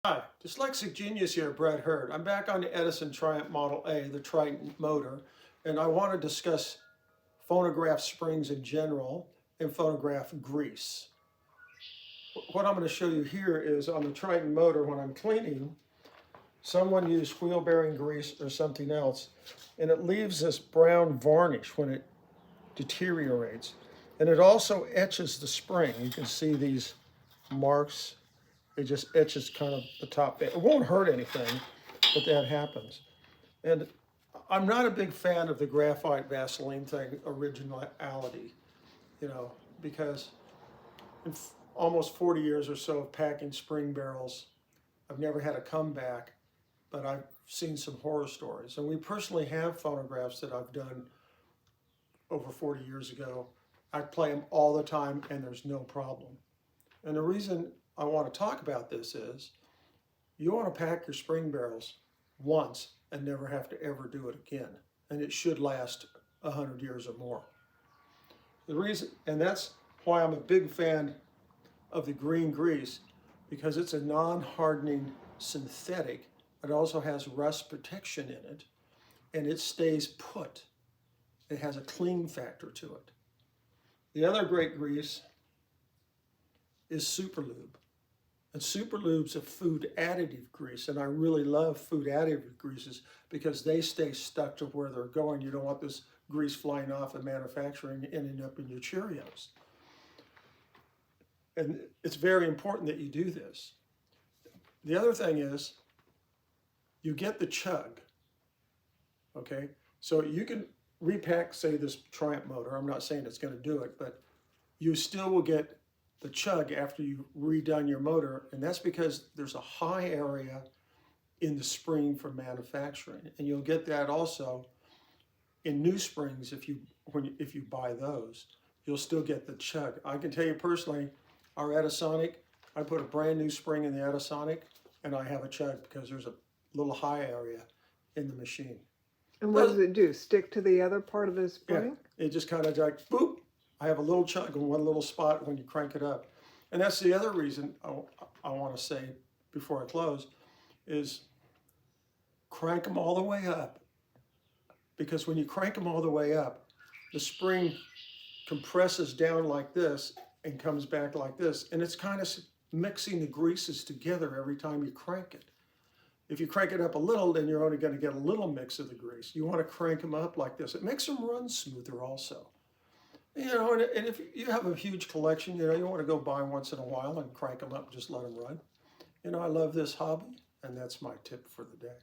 Hi, Dyslexic Genius here, Brett Hurd. I'm back on the Edison Triumph Model A, the Triton motor, and I want to discuss phonograph springs in general and phonograph grease. What I'm going to show you here is on the Triton motor when I'm cleaning, someone used wheel bearing grease or something else, and it leaves this brown varnish when it deteriorates. And it also etches the spring. You can see these marks. It just etches kind of the top. It won't hurt anything, but that happens. And I'm not a big fan of the graphite Vaseline thing, originality, because in almost 40 years or so of packing spring barrels, I've never had a comeback, but I've seen some horror stories. And we personally have phonographs that I've done over 40 years ago. I play them all the time and there's no problem. And the reason I want to talk about this is you want to pack your spring barrels once and never have to ever do it again. And it should last 100 years or more. The reason, and that's why I'm a big fan of the green grease, because it's a non-hardening synthetic. It also has rust protection in it, and it stays put. It has a cling factor to it. The other great grease is Superlube. And Superlube's a food additive grease, and I really love food additive greases because they stay stuck to where they're going. You don't want this grease flying off in manufacturing and ending up in your Cheerios. And it's very important that you do this. The other thing is you get the chug, okay? So you can repack, say, this Triumph motor. I'm not saying it's going to do it, but you still will get the chug after you've redone your motor, and that's because there's a high area in the spring for manufacturing, and you'll get that also in new springs. If you buy those, you'll still get the chug. I can tell you personally, our Edisonic, I put a brand new spring in the Edisonic, and I have a chug because there's a little high area in the machine. And what does it do? Stick to the other part of the spring? Yeah, it just kind of like boop. I have a little chug in one little spot when you crank it up. And that's the other reason I want to say before I close is crank them all the way up. Because when you crank them all the way up, the spring compresses down like this and comes back like this. And it's kind of mixing the greases together every time you crank it. If you crank it up a little, then you're only going to get a little mix of the grease. You want to crank them up like this. It makes them run smoother also. And if you have a huge collection, you want to go buy once in a while and crank them up and just let them run. I love this hobby, and that's my tip for the day.